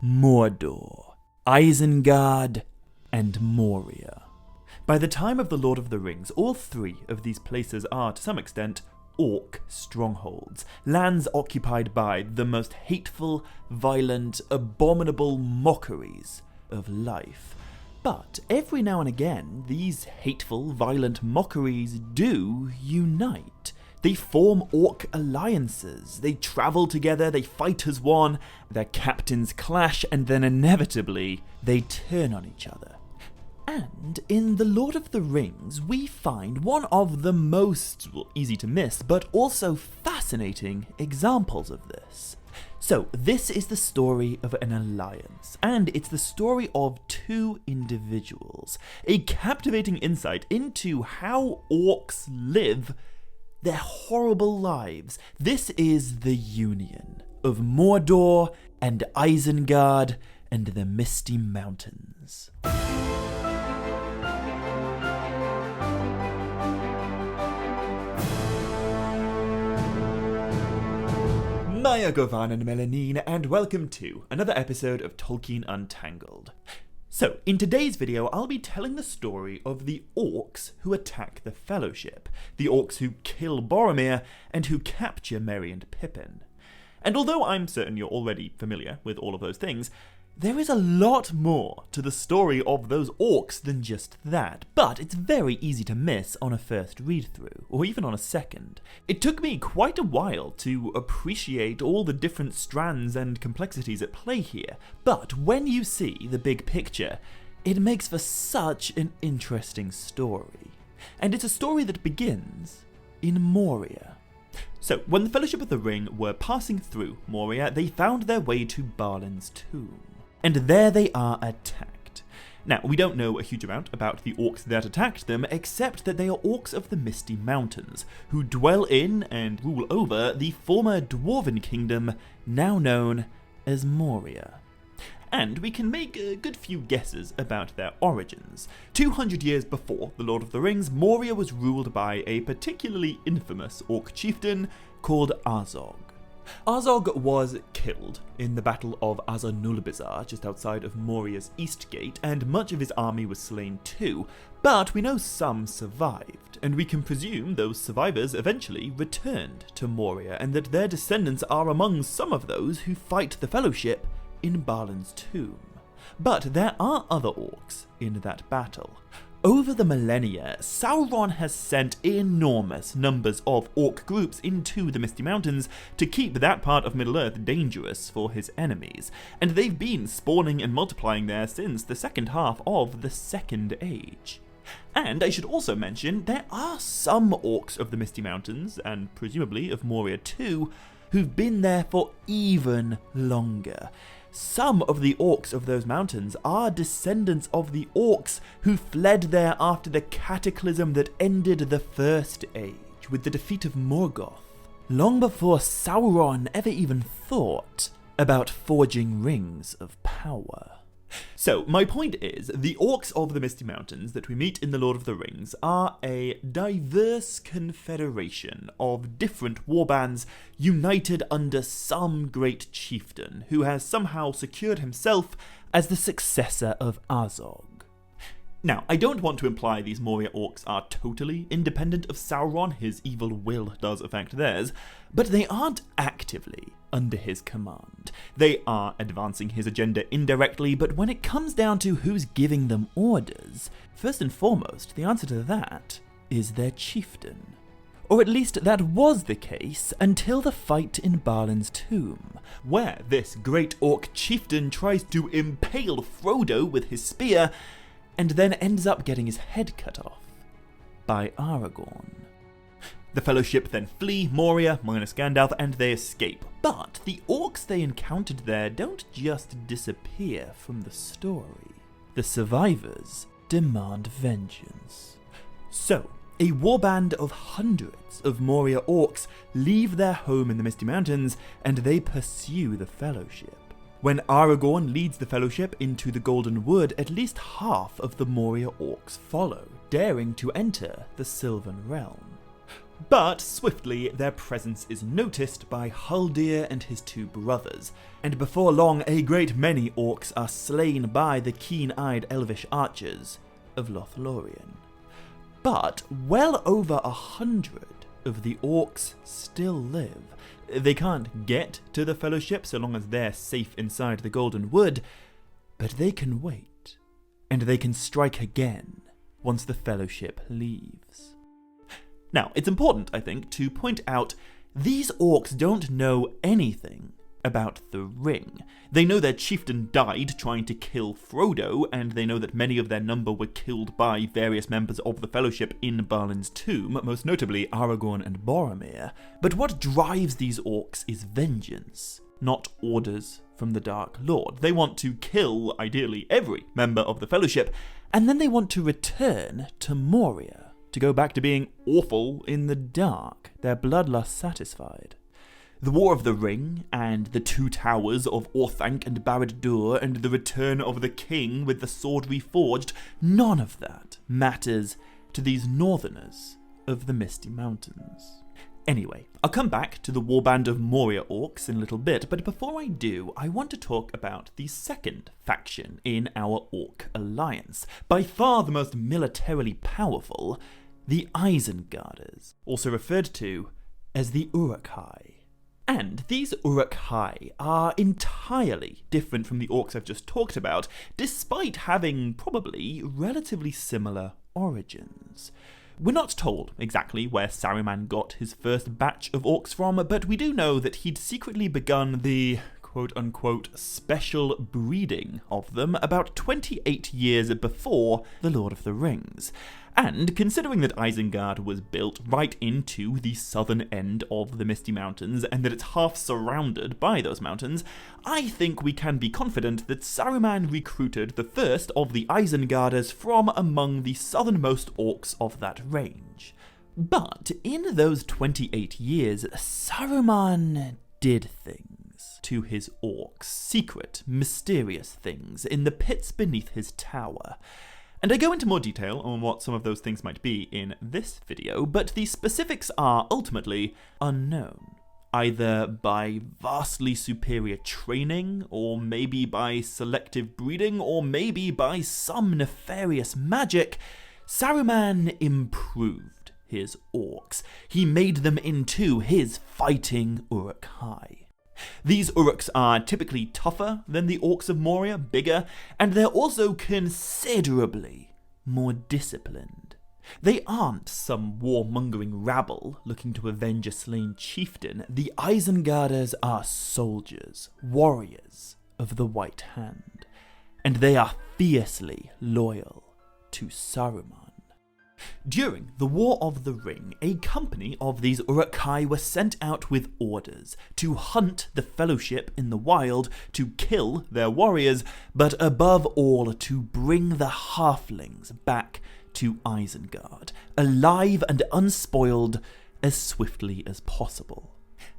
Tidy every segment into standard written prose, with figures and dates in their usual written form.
Mordor, Isengard, and Moria. By the time of The Lord of the Rings, all three of these places are, to some extent, orc strongholds, lands occupied by the most hateful, violent, abominable mockeries of life. But every now and again, these hateful, violent mockeries do unite. They form orc alliances, they travel together, they fight as one, their captains clash, and then inevitably, they turn on each other. And in The Lord of the Rings, we find one of the most, easy to miss, but also fascinating examples of this. So, this is the story of an alliance, and it's the story of two individuals. A captivating insight into how orcs live their horrible lives. This is the union of Mordor and Isengard and the Misty Mountains. Maya Govan and Melanine, and welcome to another episode of Tolkien Untangled. So, in today's video, I'll be telling the story of the orcs who attack the Fellowship, the orcs who kill Boromir, and who capture Merry and Pippin. And although I'm certain you're already familiar with all of those things, there is a lot more to the story of those orcs than just that, but it's very easy to miss on a first read-through, or even on a second. It took me quite a while to appreciate all the different strands and complexities at play here, but when you see the big picture, it makes for such an interesting story. And it's a story that begins in Moria. So, when the Fellowship of the Ring were passing through Moria, they found their way to Balin's tomb. And there they are attacked. Now, we don't know a huge amount about the orcs that attacked them, except that they are orcs of the Misty Mountains, who dwell in and rule over the former dwarven kingdom, now known as Moria. And we can make a good few guesses about their origins. 200 years before The Lord of the Rings, Moria was ruled by a particularly infamous orc chieftain called Azog. Azog was killed in the Battle of Azanulbizar, just outside of Moria's East Gate, and much of his army was slain too, but we know some survived, and we can presume those survivors eventually returned to Moria, and that their descendants are among some of those who fight the Fellowship in Balin's tomb. But there are other orcs in that battle. Over the millennia, Sauron has sent enormous numbers of orc groups into the Misty Mountains to keep that part of Middle-earth dangerous for his enemies, and they've been spawning and multiplying there since the second half of the Second Age. And I should also mention, there are some orcs of the Misty Mountains, and presumably of Moria too, who've been there for even longer. Some of the orcs of those mountains are descendants of the orcs who fled there after the cataclysm that ended the First Age with the defeat of Morgoth, long before Sauron ever even thought about forging rings of power. So, my point is, the orcs of the Misty Mountains that we meet in The Lord of the Rings are a diverse confederation of different warbands united under some great chieftain who has somehow secured himself as the successor of Azog. Now, I don't want to imply these Moria orcs are totally independent of Sauron, his evil will does affect theirs, but they aren't actively under his command. They are advancing his agenda indirectly, but when it comes down to who's giving them orders, first and foremost, the answer to that is their chieftain. Or at least that was the case until the fight in Balin's tomb, where this great orc chieftain tries to impale Frodo with his spear, and then ends up getting his head cut off by Aragorn. The Fellowship then flee Moria, minus Gandalf, and they escape. But the orcs they encountered there don't just disappear from the story. The survivors demand vengeance. So, a warband of hundreds of Moria orcs leave their home in the Misty Mountains, and they pursue the Fellowship. When Aragorn leads the Fellowship into the Golden Wood, at least half of the Moria orcs follow, daring to enter the Sylvan Realm. But swiftly their presence is noticed by Haldir and his two brothers, and before long a great many orcs are slain by the keen-eyed elvish archers of Lothlorien. But well over 100 of the orcs still live. They can't get to the Fellowship so long as they're safe inside the Golden Wood, but they can wait, and they can strike again once the Fellowship leaves. Now, it's important, I think, to point out these orcs don't know anything about the ring. They know their chieftain died trying to kill Frodo, and they know that many of their number were killed by various members of the Fellowship in Balin's tomb, most notably Aragorn and Boromir. But what drives these orcs is vengeance, not orders from the Dark Lord. They want to kill, ideally, every member of the Fellowship, and then they want to return to Moria, to go back to being awful in the dark, their bloodlust satisfied. The War of the Ring, and the Two Towers of Orthanc and Barad-dûr, and the return of the king with the sword reforged, none of that matters to these northerners of the Misty Mountains. Anyway, I'll come back to the warband of Moria orcs in a little bit, but before I do, I want to talk about the second faction in our orc alliance, by far the most militarily powerful, the Isengarders, also referred to as the Uruk-hai. And these Uruk-hai are entirely different from the orcs I've just talked about, despite having probably relatively similar origins. We're not told exactly where Saruman got his first batch of orcs from, but we do know that he'd secretly begun the quote-unquote special breeding of them about 28 years before The Lord of the Rings. And considering that Isengard was built right into the southern end of the Misty Mountains, and that it's half surrounded by those mountains, I think we can be confident that Saruman recruited the first of the Isengarders from among the southernmost orcs of that range. But in those 28 years, Saruman did things to his orcs, secret, mysterious things, in the pits beneath his tower. And I go into more detail on what some of those things might be in this video, but the specifics are ultimately unknown, either by vastly superior training, or maybe by selective breeding, or maybe by some nefarious magic. Saruman improved his orcs. He made them into his fighting Uruk-hai. These Uruks are typically tougher than the orcs of Moria, bigger, and they're also considerably more disciplined. They aren't some warmongering rabble looking to avenge a slain chieftain. The Isengarders are soldiers, warriors of the White Hand, and they are fiercely loyal to Saruman. During the War of the Ring, a company of these Uruk-hai were sent out with orders to hunt the Fellowship in the wild, to kill their warriors, but above all to bring the halflings back to Isengard, alive and unspoiled, as swiftly as possible.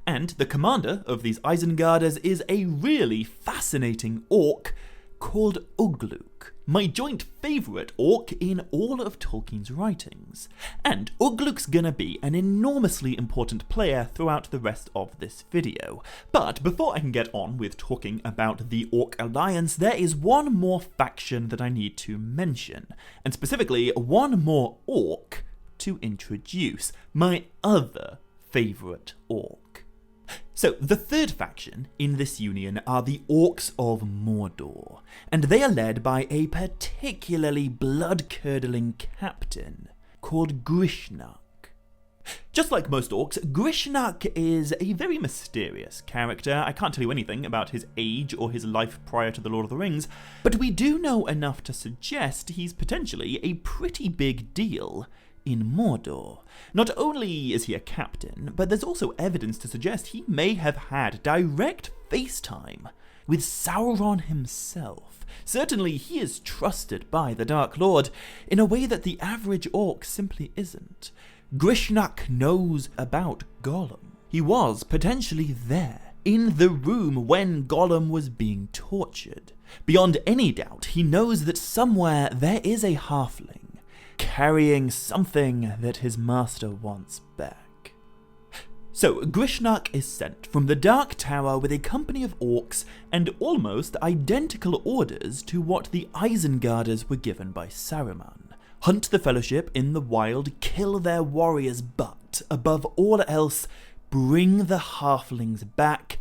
And the commander of these Isengarders is a really fascinating orc called Ugluk, my joint favourite orc in all of Tolkien's writings. And Ugluk's gonna be an enormously important player throughout the rest of this video. But before I can get on with talking about the Orc Alliance, there is one more faction that I need to mention, and specifically one more orc to introduce, my other favourite orc. So, the third faction in this union are the Orcs of Mordor, and they are led by a particularly blood-curdling captain called Grishnak. Just like most orcs, Grishnak is a very mysterious character. I can't tell you anything about his age or his life prior to The Lord of the Rings, but we do know enough to suggest he's potentially a pretty big deal in Mordor. Not only is he a captain, but there's also evidence to suggest he may have had direct FaceTime with Sauron himself. Certainly he is trusted by the Dark Lord in a way that the average orc simply isn't. Grishnak knows about Gollum. He was potentially there, in the room when Gollum was being tortured. Beyond any doubt, he knows that somewhere there is a halfling carrying something that his master wants back. So, Grishnak is sent from the Dark Tower with a company of orcs and almost identical orders to what the Isengarders were given by Saruman. Hunt the Fellowship in the wild, kill their warriors, but, above all else, bring the halflings back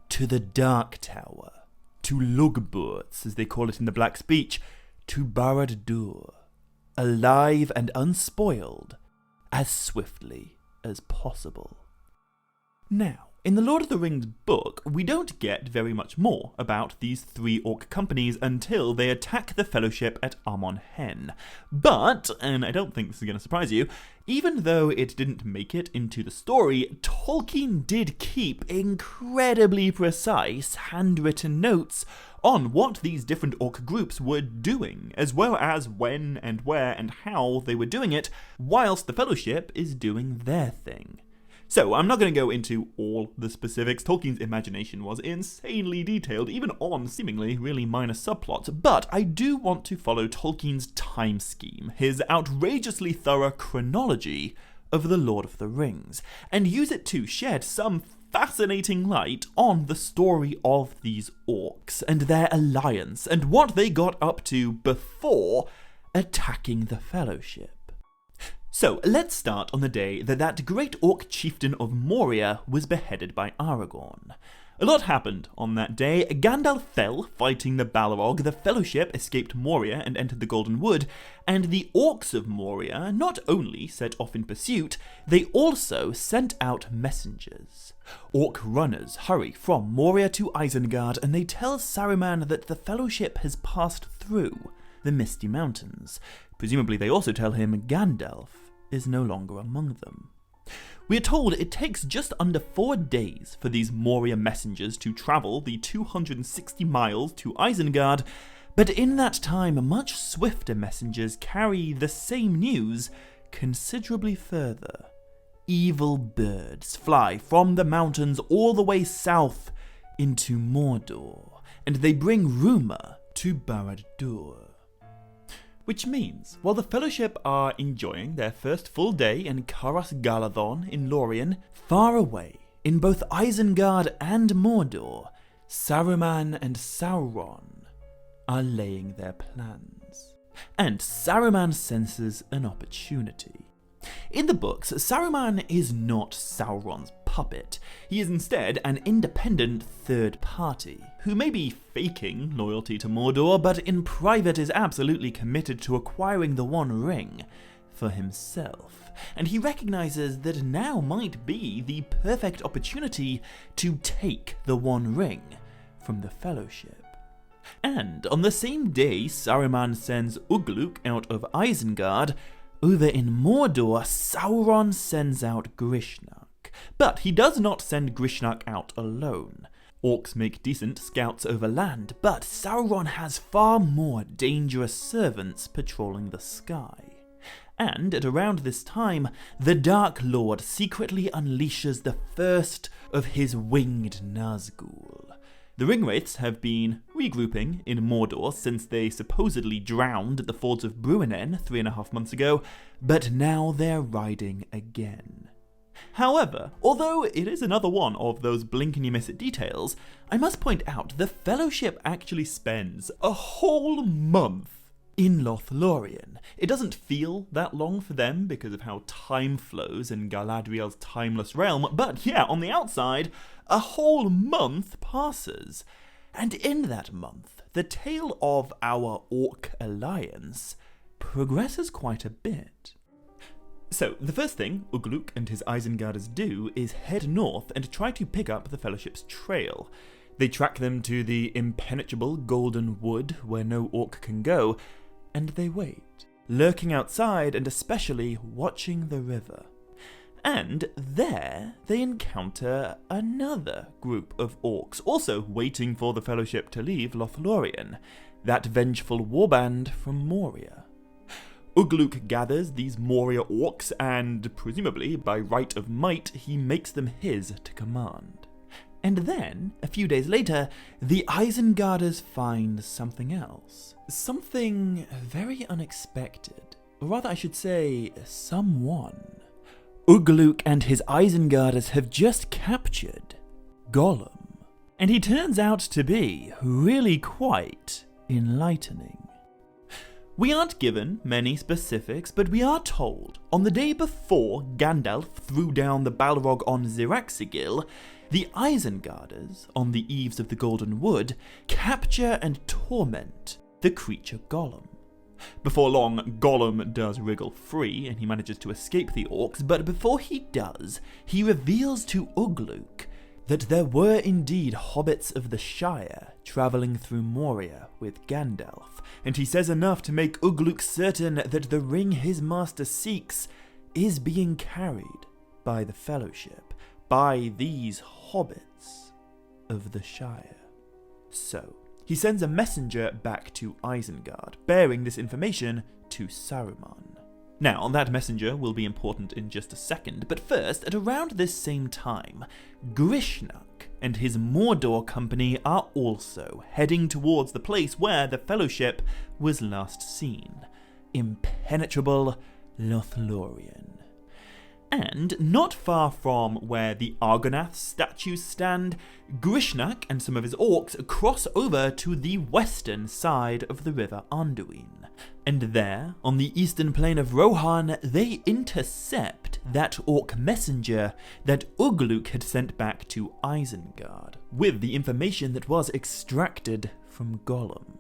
to the Dark Tower. To Lugburts, as they call it in the Black Speech, to Barad-dûr, alive and unspoiled, as swiftly as possible. Now, in the Lord of the Rings book, we don't get very much more about these three orc companies until they attack the Fellowship at Amon Hen. But, and I don't think this is going to surprise you, even though it didn't make it into the story, Tolkien did keep incredibly precise handwritten notes on what these different orc groups were doing, as well as when and where and how they were doing it, whilst the Fellowship is doing their thing. So, I'm not going to go into all the specifics. Tolkien's imagination was insanely detailed, even on seemingly really minor subplots, but I do want to follow Tolkien's time scheme, his outrageously thorough chronology of the Lord of the Rings, and use it to shed some fascinating light on the story of these orcs and their alliance and what they got up to before attacking the Fellowship. So, let's start on the day that great orc chieftain of Moria was beheaded by Aragorn. A lot happened on that day. Gandalf fell fighting the Balrog, the Fellowship escaped Moria and entered the Golden Wood, and the orcs of Moria not only set off in pursuit, they also sent out messengers. Orc runners hurry from Moria to Isengard, and they tell Saruman that the Fellowship has passed through the Misty Mountains. Presumably they also tell him Gandalf is no longer among them. We are told it takes just under 4 days for these Moria messengers to travel the 260 miles to Isengard, but in that time much swifter messengers carry the same news considerably further. Evil birds fly from the mountains all the way south into Mordor, and they bring rumour to Barad-dûr. Which means, while the Fellowship are enjoying their first full day in Caras Galadhon in Lorien, far away, in both Isengard and Mordor, Saruman and Sauron are laying their plans. And Saruman senses an opportunity. In the books, Saruman is not Sauron's puppet. He is instead an independent third party, who may be faking loyalty to Mordor, but in private is absolutely committed to acquiring the One Ring for himself. And he recognizes that now might be the perfect opportunity to take the One Ring from the Fellowship. And on the same day Saruman sends Ugluk out of Isengard, over in Mordor, Sauron sends out Grishnak. But he does not send Grishnak out alone. Orcs make decent scouts over land, but Sauron has far more dangerous servants patrolling the sky. And at around this time, the Dark Lord secretly unleashes the first of his winged Nazgûl. The Ringwraiths have been regrouping in Mordor since they supposedly drowned at the Fords of Bruinen 3.5 months ago, but now they're riding again. However, although it is another one of those blink-and-you-miss-it details, I must point out the Fellowship actually spends a whole month in Lothlorien. It doesn't feel that long for them because of how time flows in Galadriel's timeless realm, but yeah, on the outside, a whole month passes. And in that month, the tale of our Orc alliance progresses quite a bit. So, the first thing Ugluk and his Isengarders do is head north and try to pick up the Fellowship's trail. They track them to the impenetrable Golden Wood where no orc can go, and they wait, lurking outside and especially watching the river. And there they encounter another group of orcs, also waiting for the Fellowship to leave Lothlorien, that vengeful warband from Moria. Ugluk gathers these Moria orcs and, presumably by right of might, he makes them his to command. And then, a few days later, the Isengarders find something else. Something very unexpected. Or rather, I should say, someone. Uruk and his Isengarders have just captured Gollum. And he turns out to be really quite enlightening. We aren't given many specifics, but we are told on the day before Gandalf threw down the Balrog on Ziraxigil, the Isengarders, on the eaves of the Golden Wood, capture and torment the creature Gollum. Before long, Gollum does wriggle free and he manages to escape the orcs, but before he does, he reveals to Uruk that there were indeed hobbits of the Shire travelling through Moria with Gandalf, and he says enough to make Uruk certain that the ring his master seeks is being carried by the Fellowship, by these hobbits of the Shire. So, he sends a messenger back to Isengard, bearing this information to Saruman. Now, that messenger will be important in just a second, but first, at around this same time, Grishnak and his Mordor company are also heading towards the place where the Fellowship was last seen, impenetrable Lothlorien. And not far from where the Argonath statues stand, Grishnak and some of his orcs cross over to the western side of the river Anduin. And there, on the eastern plain of Rohan, they intercept that orc messenger that Uruk had sent back to Isengard, with the information that was extracted from Gollum.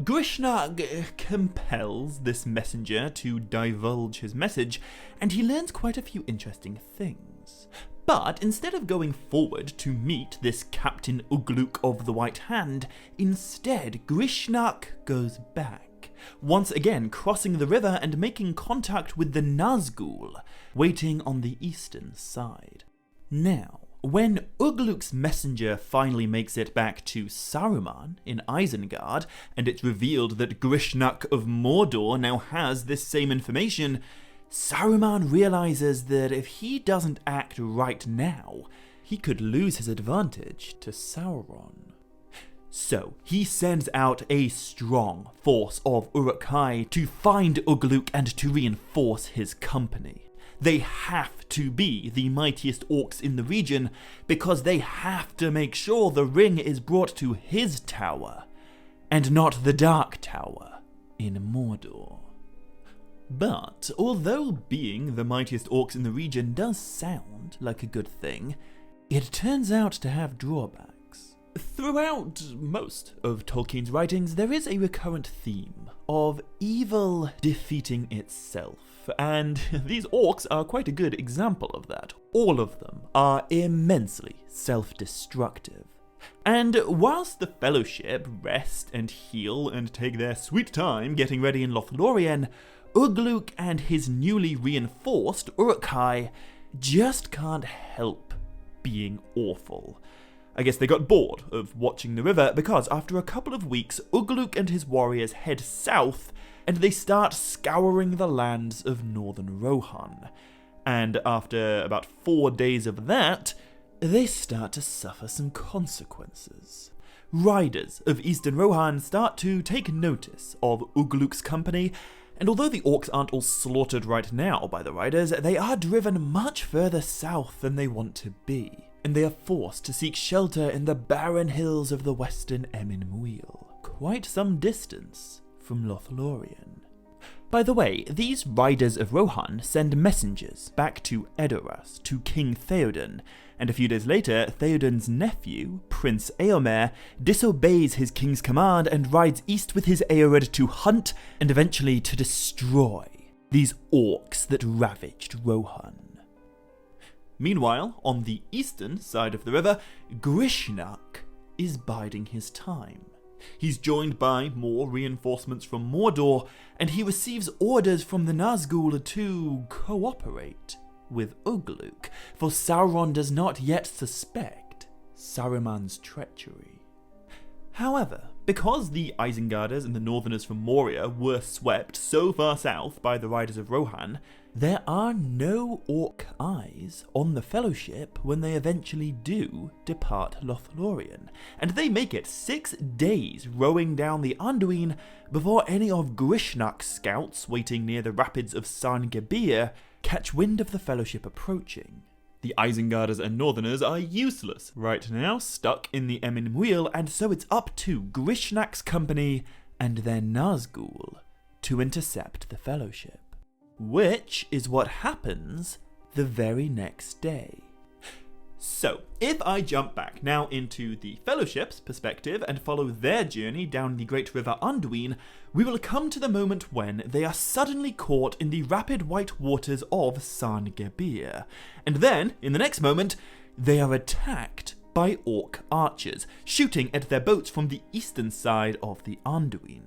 Grishnak compels this messenger to divulge his message, and he learns quite a few interesting things. But instead of going forward to meet this Captain Uruk of the White Hand, instead Grishnak goes back, once again crossing the river and making contact with the Nazgul, waiting on the eastern side. Now, when Uruk's messenger finally makes it back to Saruman in Isengard, and it's revealed that Grishnak of Mordor now has this same information, Saruman realizes that if he doesn't act right now, he could lose his advantage to Sauron. So, he sends out a strong force of Uruk-hai to find Uruk and to reinforce his company. They have to be the mightiest orcs in the region because they have to make sure the ring is brought to his tower, and not the Dark Tower in Mordor. But although being the mightiest orcs in the region does sound like a good thing, it turns out to have drawbacks. Throughout most of Tolkien's writings, there is a recurrent theme of evil defeating itself, and these orcs are quite a good example of that. All of them are immensely self-destructive. And whilst the Fellowship rest and heal and take their sweet time getting ready in Lothlorien, Uruk and his newly reinforced Uruk-hai just can't help being awful. I guess they got bored of watching the river because after a couple of weeks, Uruk and his warriors head south and they start scouring the lands of northern Rohan. And after about 4 days of that, they start to suffer some consequences. Riders of eastern Rohan start to take notice of Uruk's company, and although the orcs aren't all slaughtered right now by the riders, they are driven much further south than they want to be, and they are forced to seek shelter in the barren hills of the western Emyn Muil, quite some distance from Lothlorien. By the way, these riders of Rohan send messengers back to Edoras, to King Theoden, and a few days later, Theoden's nephew, Prince Eomer, disobeys his king's command and rides east with his Eorod to hunt and eventually to destroy these orcs that ravaged Rohan. Meanwhile, on the eastern side of the river, Grishnak is biding his time. He's joined by more reinforcements from Mordor, and he receives orders from the Nazgul to cooperate with Uruk, for Sauron does not yet suspect Saruman's treachery. However, because the Isengarders and the Northerners from Moria were swept so far south by the riders of Rohan, there are no orc eyes on the Fellowship when they eventually do depart Lothlorien, and they make it 6 days rowing down the Anduin before any of Grishnak's scouts waiting near the rapids of Sarn Gebir catch wind of the Fellowship approaching. The Isengarders and Northerners are useless right now, stuck in the Emyn Muil, and so it's up to Grishnak's company and their Nazgul to intercept the Fellowship. Which is what happens the very next day. So, if I jump back now into the Fellowship's perspective and follow their journey down the Great River Anduin, we will come to the moment when they are suddenly caught in the rapid white waters of Sarn Gebir. And then, in the next moment, they are attacked by orc archers, shooting at their boats from the eastern side of the Anduin.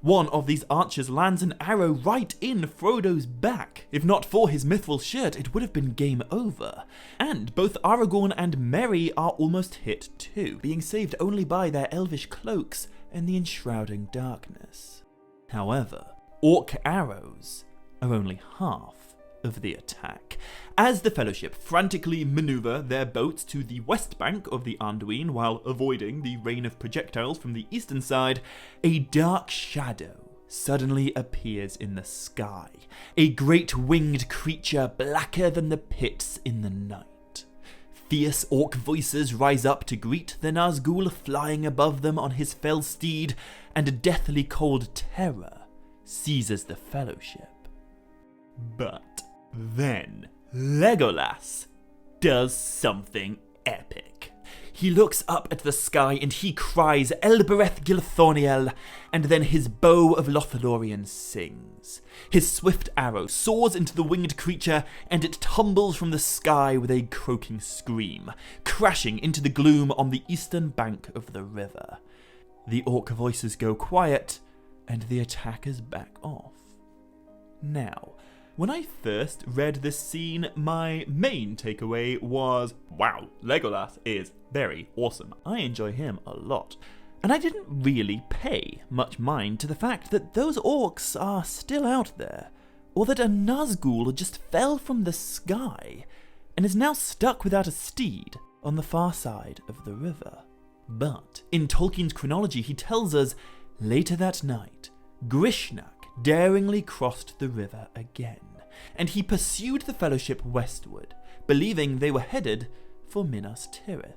One of these archers lands an arrow right in Frodo's back. If not for his mithril shirt, it would have been game over. And both Aragorn and Merry are almost hit too, being saved only by their elvish cloaks and the enshrouding darkness. However, orc arrows are only half of the attack. As the Fellowship frantically maneuver their boats to the west bank of the Anduin while avoiding the rain of projectiles from the eastern side, a dark shadow suddenly appears in the sky, a great winged creature blacker than the pits in the night. Fierce orc voices rise up to greet the Nazgul flying above them on his fell steed, and a deathly cold terror seizes the Fellowship. But then Legolas does something epic. He looks up at the sky and he cries Elbereth Gilthorniel, and then his bow of Lothlorien sings. His swift arrow soars into the winged creature and it tumbles from the sky with a croaking scream, crashing into the gloom on the eastern bank of the river. The orc voices go quiet and the attackers back off. Now, when I first read this scene, my main takeaway was, wow, Legolas is very awesome. I enjoy him a lot. And I didn't really pay much mind to the fact that those orcs are still out there, or that a Nazgul just fell from the sky and is now stuck without a steed on the far side of the river. But in Tolkien's Chronology, he tells us, later that night, Grishnak daringly crossed the river again, and he pursued the Fellowship westward, believing they were headed for Minas Tirith.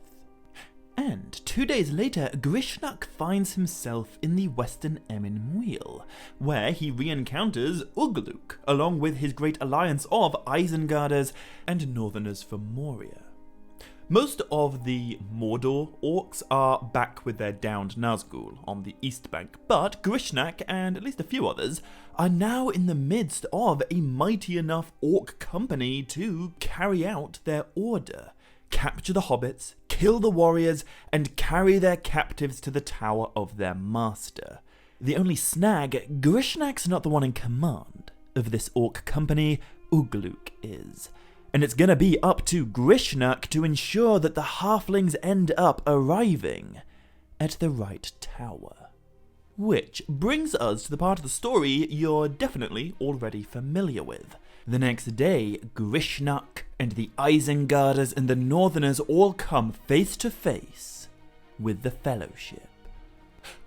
And 2 days later, Grishnak finds himself in the western Emyn Muil, where he re-encounters Ugluk, along with his great alliance of Isengarders and Northerners from Moria. Most of the Mordor orcs are back with their downed Nazgul on the east bank, but Grishnak and at least a few others are now in the midst of a mighty enough orc company to carry out their order, capture the hobbits, kill the warriors, and carry their captives to the tower of their master. The only snag, Grishnak's not the one in command of this orc company, Ugluk is. And it's gonna be up to Grishnak to ensure that the halflings end up arriving at the right tower. Which brings us to the part of the story you're definitely already familiar with. The next day, Grishnak and the Isengarders and the Northerners all come face to face with the Fellowship.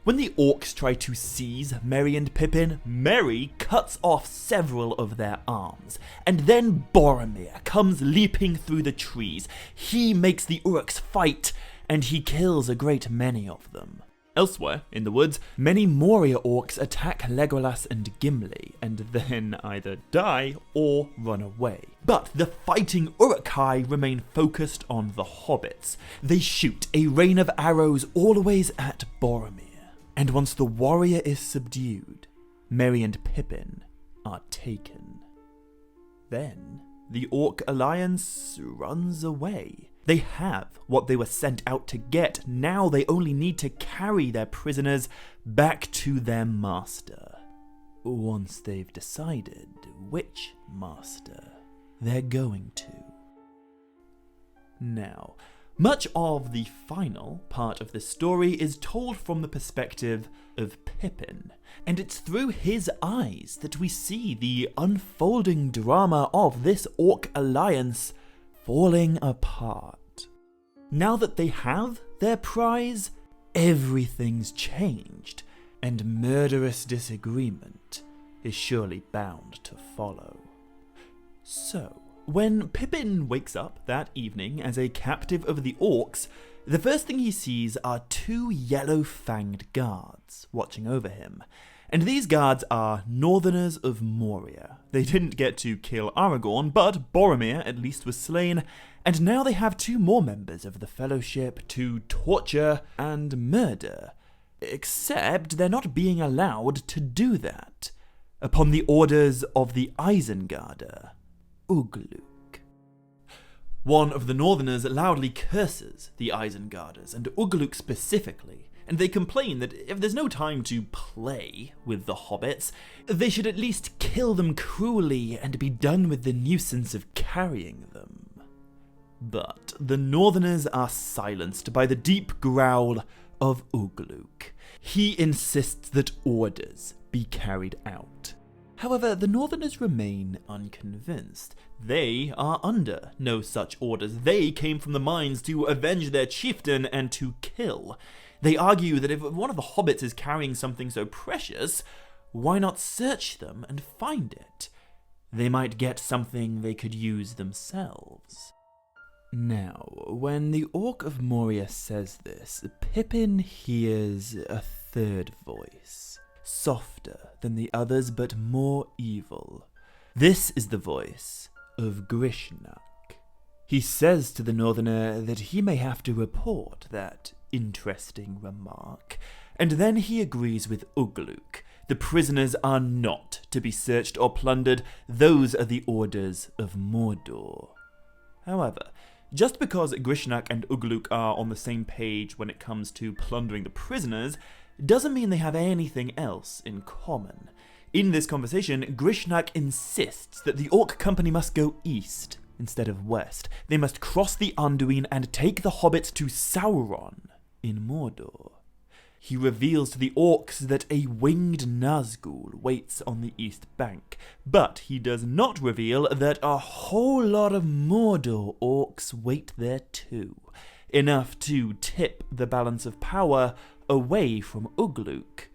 When the orcs try to seize Merry and Pippin, Merry cuts off several of their arms, and then Boromir comes leaping through the trees. He makes the Uruks fight, and he kills a great many of them. Elsewhere, in the woods, many Moria orcs attack Legolas and Gimli, and then either die or run away. But the fighting Uruk-hai remain focused on the hobbits. They shoot a rain of arrows always at Boromir. And once the warrior is subdued, Merry and Pippin are taken. Then the Orc Alliance runs away. They have what they were sent out to get. Now they only need to carry their prisoners back to their master. Once they've decided which master they're going to. Now, much of the final part of this story is told from the perspective of Pippin, and it's through his eyes that we see the unfolding drama of this Orc Alliance falling apart. Now that they have their prize, everything's changed, and murderous disagreement is surely bound to follow. So, when Pippin wakes up that evening as a captive of the Orcs, the first thing he sees are two yellow-fanged guards watching over him. And these guards are Northerners of Moria. They didn't get to kill Aragorn, but Boromir at least was slain, and now they have two more members of the Fellowship to torture and murder. Except they're not being allowed to do that, upon the orders of the Isengarder, Ugluk. One of the Northerners loudly curses the Isengarders, and Ugluk specifically, and they complain that if there's no time to play with the hobbits, they should at least kill them cruelly and be done with the nuisance of carrying them. But the Northerners are silenced by the deep growl of Ugluk. He insists that orders be carried out. However, the Northerners remain unconvinced. They are under no such orders. They came from the mines to avenge their chieftain and to kill. They argue that if one of the hobbits is carrying something so precious, why not search them and find it? They might get something they could use themselves. Now, when the Orc of Moria says this, Pippin hears a third voice, softer than the others but more evil. This is the voice of Grishnak. He says to the Northerner that he may have to report that interesting remark, and then he agrees with Ugluk. The prisoners are not to be searched or plundered. Those are the orders of Mordor. However, just because Grishnak and Ugluk are on the same page when it comes to plundering the prisoners, doesn't mean they have anything else in common. In this conversation, Grishnak insists that the Orc company must go east instead of west. They must cross the Anduin and take the hobbits to Sauron in Mordor. He reveals to the Orcs that a winged Nazgul waits on the east bank, but he does not reveal that a whole lot of Mordor Orcs wait there too, enough to tip the balance of power away from Ugluk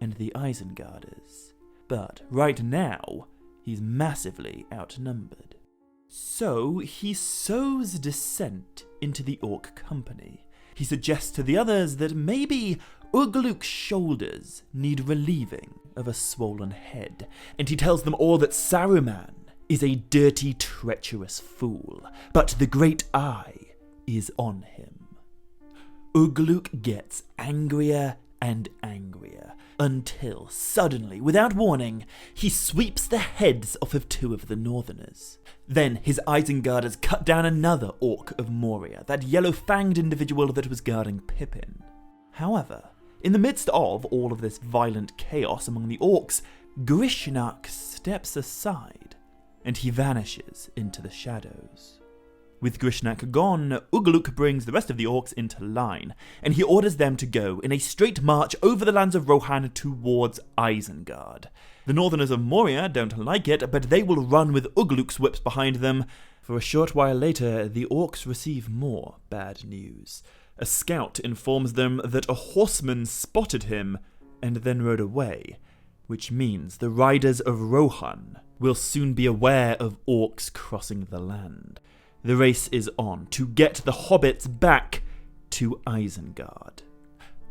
and the Isengarders. But right now, he's massively outnumbered. So he sows dissent into the Orc company. He suggests to the others that maybe Ugluk's shoulders need relieving of a swollen head, and he tells them all that Saruman is a dirty, treacherous fool, but the Great Eye is on him. Ugluk gets angrier and angrier, until suddenly, without warning, he sweeps the heads off of two of the Northerners. Then his Isengarders cut down another Orc of Moria, that yellow-fanged individual that was guarding Pippin. However, in the midst of all of this violent chaos among the Orcs, Grishnak steps aside, and he vanishes into the shadows. With Grishnak gone, Ugluk brings the rest of the Orcs into line, and he orders them to go in a straight march over the lands of Rohan towards Isengard. The Northerners of Moria don't like it, but they will run with Ugluk's whips behind them. For a short while later, the Orcs receive more bad news. A scout informs them that a horseman spotted him and then rode away, which means the riders of Rohan will soon be aware of Orcs crossing the land. The race is on to get the hobbits back to Isengard.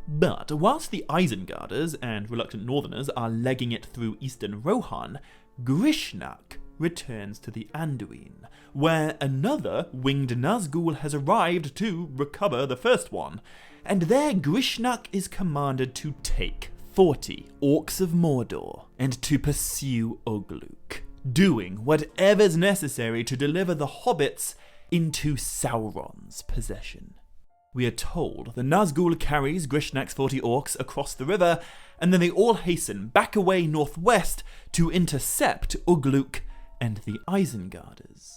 But whilst the Isengarders and reluctant Northerners are legging it through eastern Rohan, Grishnak returns to the Anduin, where another winged Nazgul has arrived to recover the first one, and there Grishnak is commanded to take 40 Orcs of Mordor and to pursue Ugluk, doing whatever's necessary to deliver the hobbits into Sauron's possession. We are told the Nazgul carries Grishnak's 40 Orcs across the river, and then they all hasten back away northwest to intercept Ugluk and the Isengarders.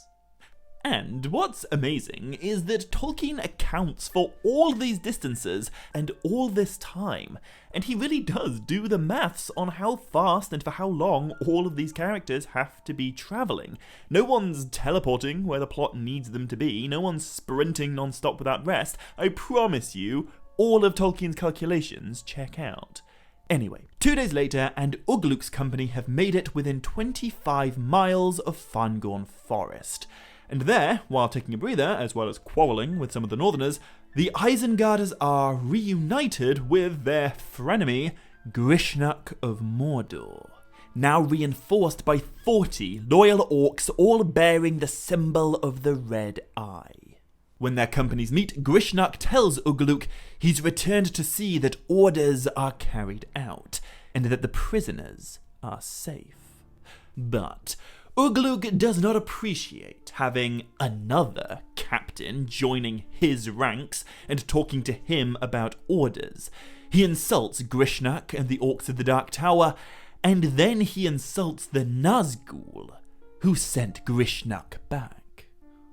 And what's amazing is that Tolkien accounts for all these distances and all this time, and he really does do the maths on how fast and for how long all of these characters have to be travelling. No one's teleporting where the plot needs them to be, no one's sprinting non-stop without rest. I promise you, all of Tolkien's calculations check out. Anyway, 2 days later, and Ugluk's company have made it within 25 miles of Fangorn Forest. And there, while taking a breather, as well as quarrelling with some of the Northerners, the Isengarders are reunited with their frenemy, Grishnach of Mordor, now reinforced by 40 loyal orcs, all bearing the symbol of the Red Eye. When their companies meet, Grishnach tells Ugluk he's returned to see that orders are carried out, and that the prisoners are safe. But Ugluk does not appreciate having another captain joining his ranks and talking to him about orders. He insults Grishnach and the Orcs of the Dark Tower, and then he insults the Nazgul, who sent Grishnach back.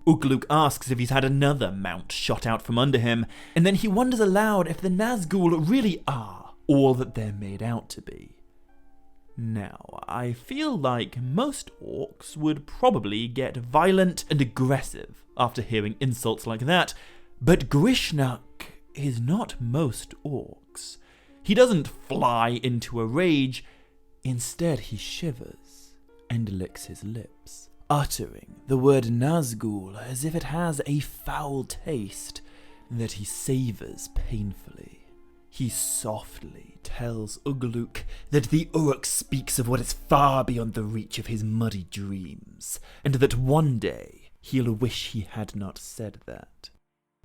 Ugluk asks if he's had another mount shot out from under him, and then he wonders aloud if the Nazgul really are all that they're made out to be. Now, I feel like most orcs would probably get violent and aggressive after hearing insults like that, but Grishnach is not most orcs. He doesn't fly into a rage, instead he shivers and licks his lips, uttering the word Nazgul as if it has a foul taste that he savours painfully. He softly tells Ugluk that the Uruk speaks of what is far beyond the reach of his muddy dreams, and that one day he'll wish he had not said that.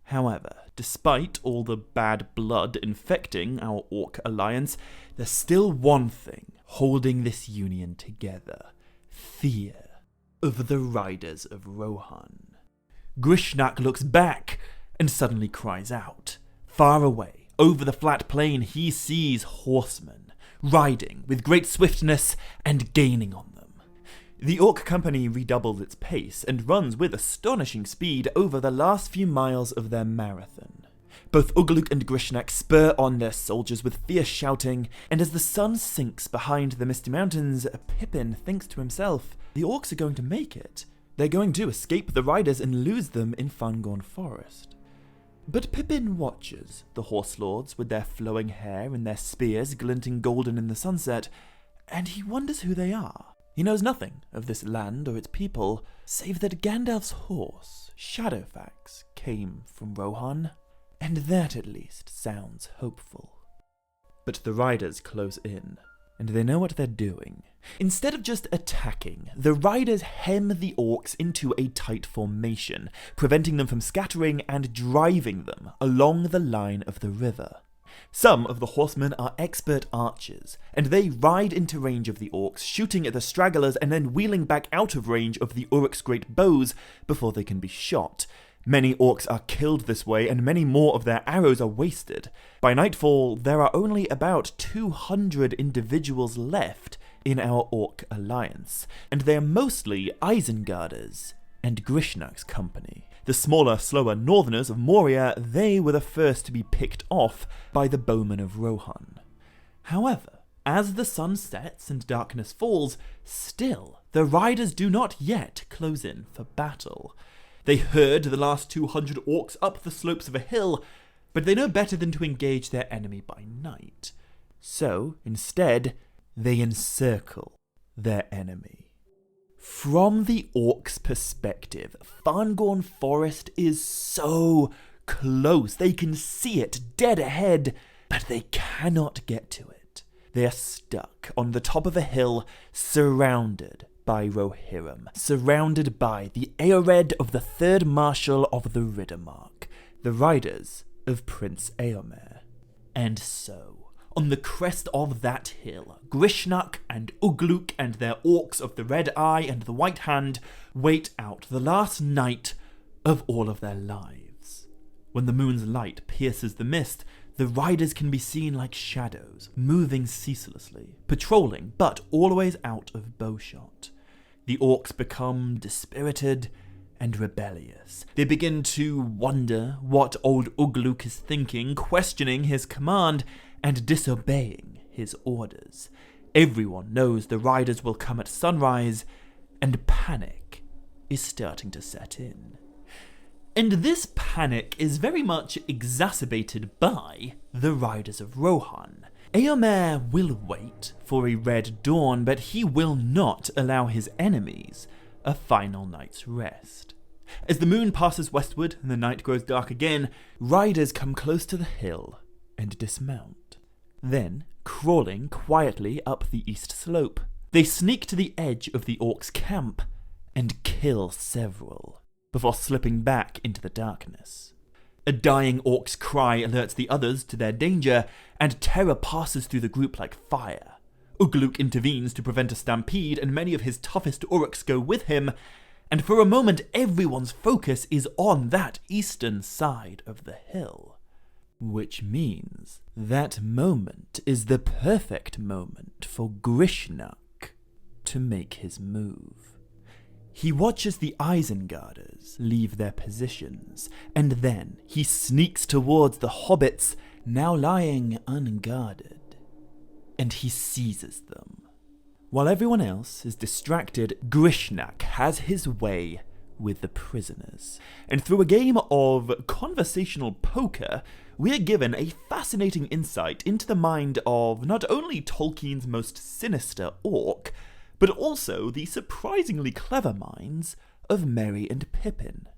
However, despite all the bad blood infecting our Orc alliance, there's still one thing holding this union together: fear of the Riders of Rohan. Grishnach looks back and suddenly cries out. Far away, over the flat plain, he sees horsemen, riding with great swiftness and gaining on them. The Orc company redoubles its pace and runs with astonishing speed over the last few miles of their marathon. Both Ugluk and Grishnach spur on their soldiers with fierce shouting, and as the sun sinks behind the Misty Mountains, Pippin thinks to himself, the Orcs are going to make it. They're going to escape the riders and lose them in Fangorn Forest. But Pippin watches the horse lords with their flowing hair and their spears glinting golden in the sunset, and he wonders who they are. He knows nothing of this land or its people, save that Gandalf's horse, Shadowfax, came from Rohan, and that at least sounds hopeful. But the riders close in, and they know what they're doing. Instead of just attacking, the riders hem the orcs into a tight formation, preventing them from scattering and driving them along the line of the river. Some of the horsemen are expert archers, and they ride into range of the orcs, shooting at the stragglers and then wheeling back out of range of the Uruk's great bows before they can be shot. Many orcs are killed this way, and many more of their arrows are wasted. By nightfall, there are only about 200 individuals left in our Orc alliance, and they are mostly Isengarders and Grishnach's company. The smaller, slower northerners of Moria, they were the first to be picked off by the bowmen of Rohan. However, as the sun sets and darkness falls, still the riders do not yet close in for battle. They herd the last 200 orcs up the slopes of a hill, but they know better than to engage their enemy by night. So, instead, they encircle their enemy. From the orcs' perspective, Fangorn Forest is so close. They can see it dead ahead, but they cannot get to it. They are stuck on the top of a hill, surrounded by Rohirrim, surrounded by the Eored of the Third Marshal of the Riddermark, the riders of Prince Eomer. And so, on the crest of that hill, Grishnach and Ugluk and their orcs of the Red Eye and the White Hand wait out the last night of all of their lives. When the moon's light pierces the mist, the riders can be seen like shadows, moving ceaselessly, patrolling, but always out of bowshot. The orcs become dispirited and rebellious. They begin to wonder what old Ugluk is thinking, questioning his command and disobeying his orders. Everyone knows the riders will come at sunrise, and panic is starting to set in. And this panic is very much exacerbated by the Riders of Rohan. Eomer will wait for a red dawn, but he will not allow his enemies a final night's rest. As the moon passes westward and the night grows dark again, riders come close to the hill and dismount. Then, crawling quietly up the east slope, they sneak to the edge of the Orcs' camp and kill several, before slipping back into the darkness. A dying Orc's cry alerts the others to their danger, and terror passes through the group like fire. Ugluk intervenes to prevent a stampede, and many of his toughest Uruks go with him, and for a moment everyone's focus is on that eastern side of the hill. Which means that moment is the perfect moment for Grishnak to make his move. He watches the Isengarders leave their positions, and then he sneaks towards the hobbits, now lying unguarded, and he seizes them. While everyone else is distracted, Grishnak has his way with the prisoners, and through a game of conversational poker, we are given a fascinating insight into the mind of not only Tolkien's most sinister orc, but also the surprisingly clever minds of Merry and Pippin.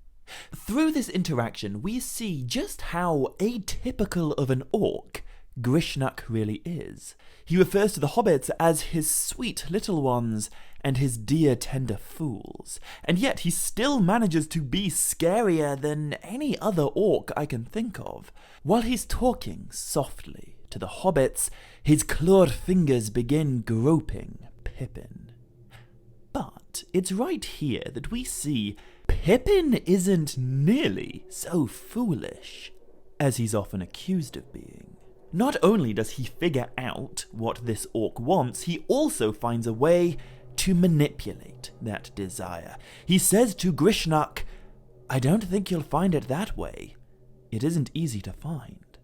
Through this interaction, we see just how atypical of an orc Grishnak really is. He refers to the hobbits as his sweet little ones and his dear tender fools, and yet he still manages to be scarier than any other orc I can think of. While he's talking softly to the hobbits, his clawed fingers begin groping Pippin. But it's right here that we see Pippin isn't nearly so foolish as he's often accused of being. Not only does he figure out what this orc wants, he also finds a way to manipulate that desire. He says to Grishnak, "I don't think you'll find it that way. It isn't easy to find."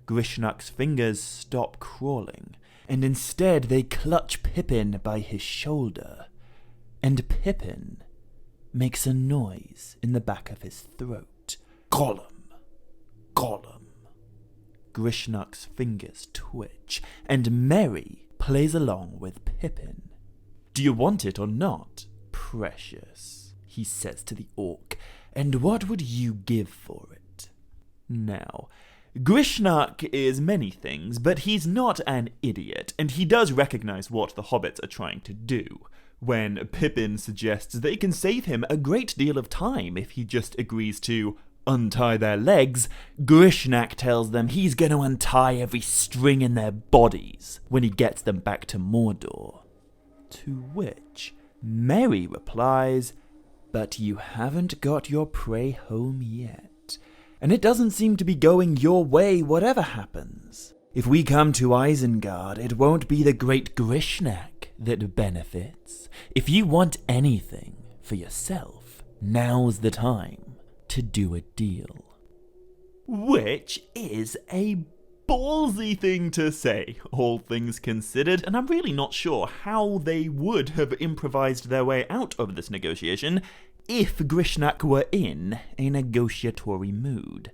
Grishnak's fingers stop crawling, and instead they clutch Pippin by his shoulder. And Pippin makes a noise in the back of his throat. Gollum! Gollum! Grishnak's fingers twitch, and Merry plays along with Pippin. "Do you want it or not, precious?" he says to the orc, "and what would you give for it?" Now, Grishnak is many things, but he's not an idiot, and he does recognize what the hobbits are trying to do. When Pippin suggests they can save him a great deal of time if he just agrees to untie their legs, Grishnak tells them he's going to untie every string in their bodies when he gets them back to Mordor. To which Merry replies, "But you haven't got your prey home yet, and it doesn't seem to be going your way whatever happens. If we come to Isengard, it won't be the great Grishnak that benefits. If you want anything for yourself, now's the time to do a deal." Which is a ballsy thing to say, all things considered, and I'm really not sure how they would have improvised their way out of this negotiation if Grishnak were in a negotiatory mood.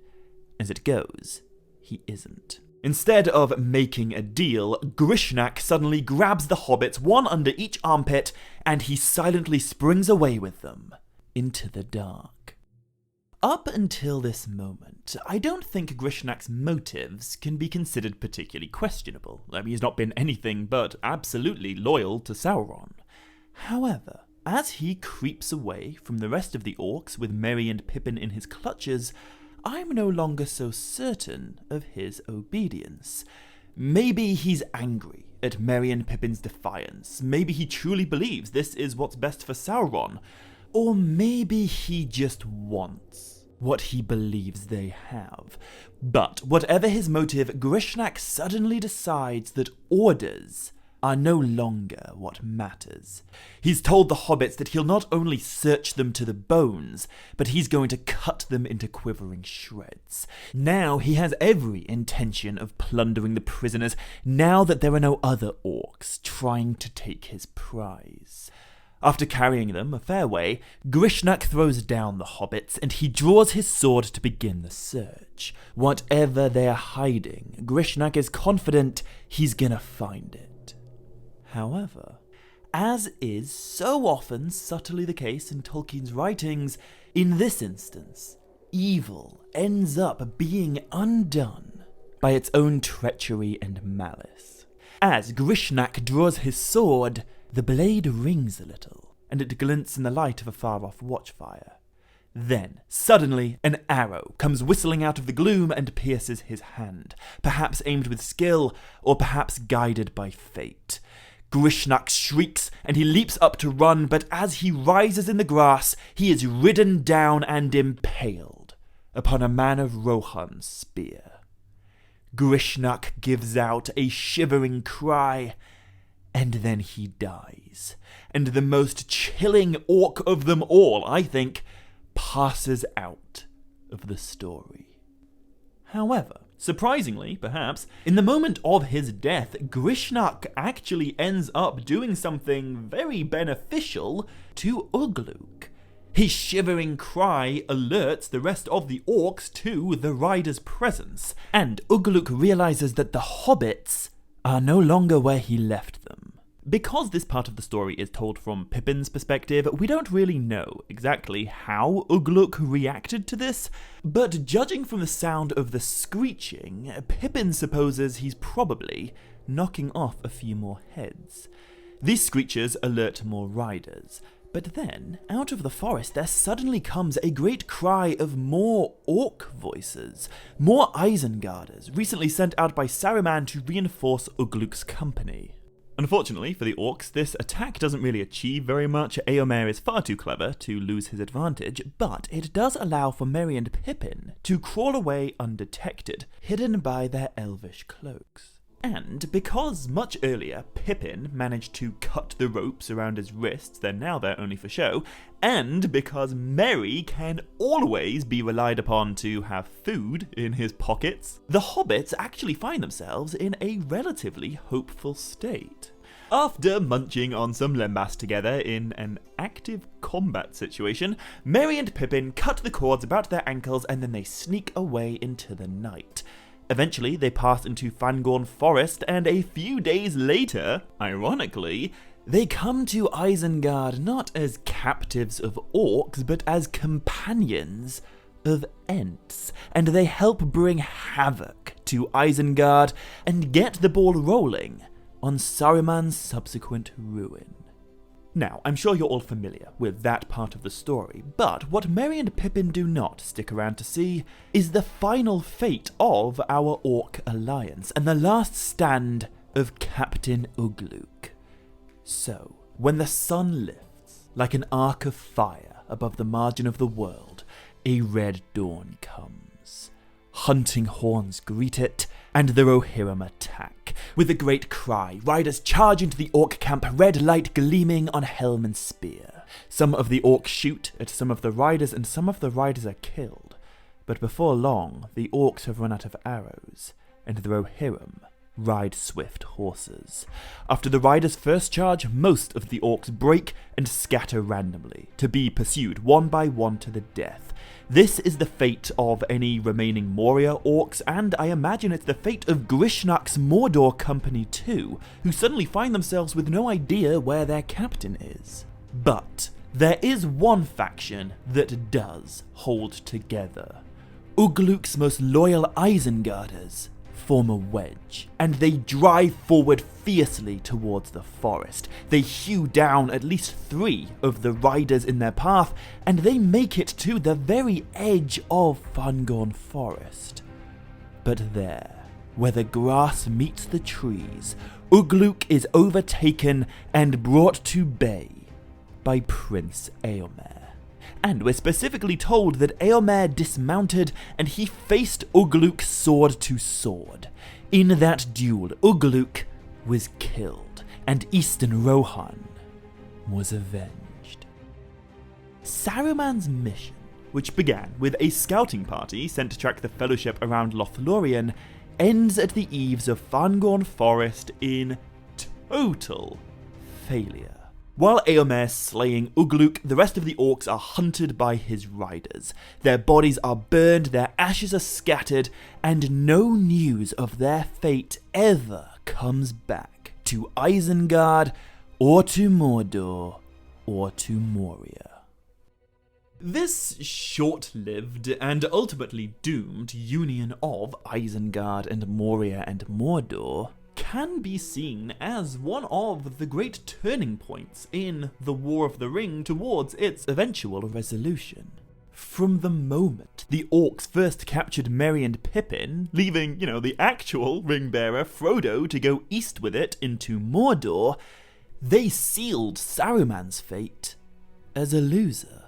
As it goes, he isn't. Instead of making a deal, Grishnak suddenly grabs the hobbits, one under each armpit, and he silently springs away with them into the dark. Up until this moment, I don't think Grishnak's motives can be considered particularly questionable. He's not been anything but absolutely loyal to Sauron. However, as he creeps away from the rest of the orcs with Merry and Pippin in his clutches, I'm no longer so certain of his obedience. Maybe he's angry at Merry and Pippin's defiance. Maybe he truly believes this is what's best for Sauron. Or maybe he just wants what he believes they have. But whatever his motive, Grishnak suddenly decides that orders are no longer what matters. He's told the hobbits that he'll not only search them to the bones, but he's going to cut them into quivering shreds. Now he has every intention of plundering the prisoners, now that there are no other orcs trying to take his prize. After carrying them a fair way, Grishnak throws down the hobbits and he draws his sword to begin the search. Whatever they're hiding, Grishnak is confident he's gonna find it. However, as is so often subtly the case in Tolkien's writings, in this instance, evil ends up being undone by its own treachery and malice. As Grishnak draws his sword, the blade rings a little, and it glints in the light of a far-off watchfire. Then, suddenly, an arrow comes whistling out of the gloom and pierces his hand, perhaps aimed with skill, or perhaps guided by fate. Grishnak shrieks, and he leaps up to run, but as he rises in the grass, he is ridden down and impaled upon a man of Rohan's spear. Grishnak gives out a shivering cry, and then he dies. And the most chilling orc of them all, I think, passes out of the story. However, surprisingly, perhaps, in the moment of his death, Grishnak actually ends up doing something very beneficial to Ugluk. His shivering cry alerts the rest of the orcs to the rider's presence, and Ugluk realizes that the hobbits are no longer where he left them. Because this part of the story is told from Pippin's perspective, we don't really know exactly how Ugluk reacted to this, but judging from the sound of the screeching, Pippin supposes he's probably knocking off a few more heads. These screeches alert more riders, but then, out of the forest, there suddenly comes a great cry of more orc voices, more Isengarders, recently sent out by Saruman to reinforce Ugluk's company. Unfortunately for the orcs, this attack doesn't really achieve very much. Éomer is far too clever to lose his advantage, but it does allow for Merry and Pippin to crawl away undetected, hidden by their elvish cloaks. And because much earlier Pippin managed to cut the ropes around his wrists, they're now there only for show, and because Merry can always be relied upon to have food in his pockets, the hobbits actually find themselves in a relatively hopeful state. After munching on some lembas together in an active combat situation, Merry and Pippin cut the cords about their ankles and then they sneak away into the night. Eventually, they pass into Fangorn Forest, and a few days later, ironically, they come to Isengard not as captives of orcs, but as companions of Ents, and they help bring havoc to Isengard and get the ball rolling on Saruman's subsequent ruin. Now, I'm sure you're all familiar with that part of the story, but what Merry and Pippin do not stick around to see is the final fate of our Orc alliance and the last stand of Captain Ugluk. So, when the sun lifts like an arc of fire above the margin of the world, a red dawn comes. Hunting horns greet it, and the Rohirrim attack. With a great cry, riders charge into the orc camp, red light gleaming on helm and spear. Some of the orcs shoot at some of the riders, and some of the riders are killed. But before long, the orcs have run out of arrows, and the Rohirrim ride swift horses. After the riders' first charge, most of the orcs break and scatter randomly, to be pursued one by one to the death. This is the fate of any remaining Moria orcs, and I imagine it's the fate of Grishnak's Mordor company too, who suddenly find themselves with no idea where their captain is. But there is one faction that does hold together. Ugluk's most loyal Isengarders form a wedge, and they drive forward fiercely towards the forest. They hew down at least 3 of the riders in their path, and they make it to the very edge of Fangorn Forest. But there, where the grass meets the trees, Ugluk is overtaken and brought to bay by Prince Éomer. And we're specifically told that Éomer dismounted and he faced Ugluk sword to sword. In that duel, Ugluk was killed, and Eastern Rohan was avenged. Saruman's mission, which began with a scouting party sent to track the Fellowship around Lothlorien, ends at the eaves of Fangorn Forest in total failure. While Eomer's slaying Ugluk, the rest of the orcs are hunted by his riders. Their bodies are burned, their ashes are scattered, and no news of their fate ever comes back to Isengard, or to Mordor, or to Moria. This short-lived and ultimately doomed union of Isengard and Moria and Mordor can be seen as one of the great turning points in the War of the Ring towards its eventual resolution. From the moment the orcs first captured Merry and Pippin, leaving, the actual ring-bearer Frodo to go east with it into Mordor, they sealed Saruman's fate as a loser.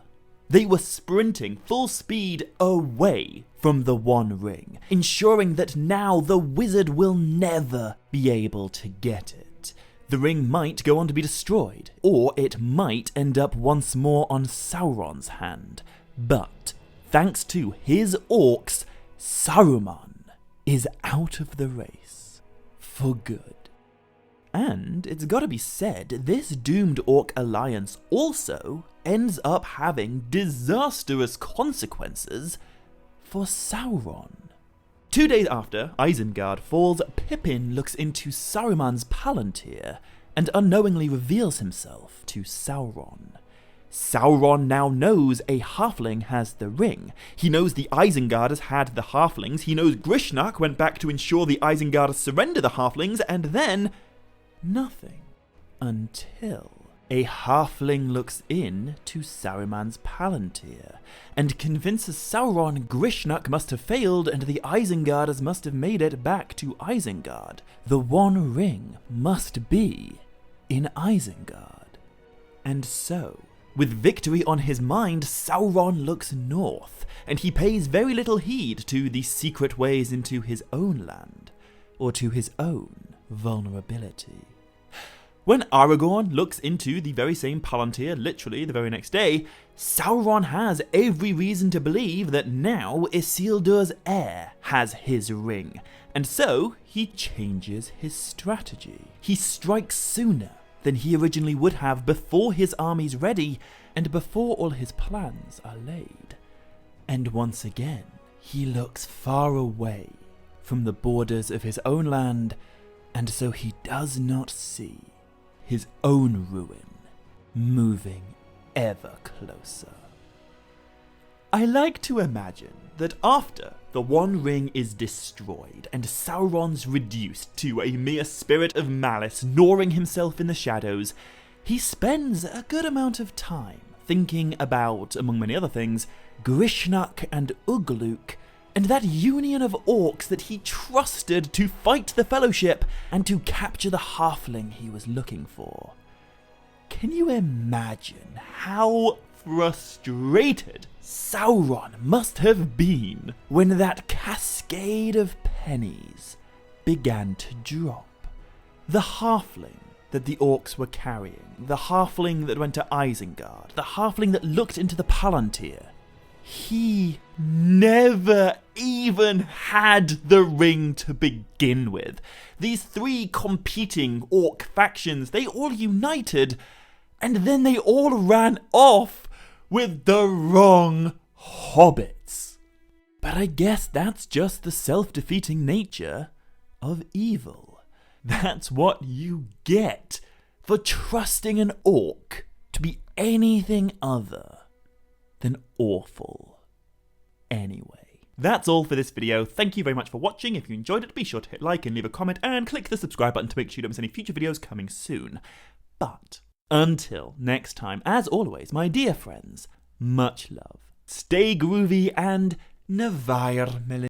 They were sprinting full speed away from the One Ring, ensuring that now the wizard will never be able to get it. The ring might go on to be destroyed, or it might end up once more on Sauron's hand. But, thanks to his orcs, Saruman is out of the race for good. And it's gotta be said, this doomed orc alliance also ends up having disastrous consequences for Sauron. 2 days after Isengard falls, Pippin looks into Saruman's palantir and unknowingly reveals himself to Sauron. Sauron now knows a halfling has the ring. He knows the Isengarders had the halflings. He knows Grishnak went back to ensure the Isengarders surrender the halflings, and then nothing. Until a halfling looks in to Saruman's palantir and convinces Sauron Grishnak must have failed and the Isengarders must have made it back to Isengard. The One Ring must be in Isengard. And so, with victory on his mind, Sauron looks north, and he pays very little heed to the secret ways into his own land, or to his own vulnerability. When Aragorn looks into the very same palantir, literally the very next day, Sauron has every reason to believe that now Isildur's heir has his ring, and so he changes his strategy. He strikes sooner than he originally would have, before his army's ready and before all his plans are laid. And once again, he looks far away from the borders of his own land, and so he does not see his own ruin moving ever closer. I like to imagine that after the One Ring is destroyed and Sauron's reduced to a mere spirit of malice gnawing himself in the shadows, he spends a good amount of time thinking about, among many other things, Grishnak and Ugluk, and that union of orcs that he trusted to fight the Fellowship and to capture the halfling he was looking for. Can you imagine how frustrated Sauron must have been when that cascade of pennies began to drop? The halfling that the orcs were carrying, the halfling that went to Isengard, the halfling that looked into the palantir, he never even had the ring to begin with. These three competing orc factions, they all united, and then they all ran off with the wrong hobbits. But I guess that's just the self-defeating nature of evil. That's what you get for trusting an orc to be anything other than awful. Anyway, that's all for this video. Thank you very much for watching. If you enjoyed it, be sure to hit like and leave a comment and click the subscribe button to make sure you don't miss any future videos coming soon. But until next time, as always, my dear friends, much love, stay groovy, and Nevair Melanie.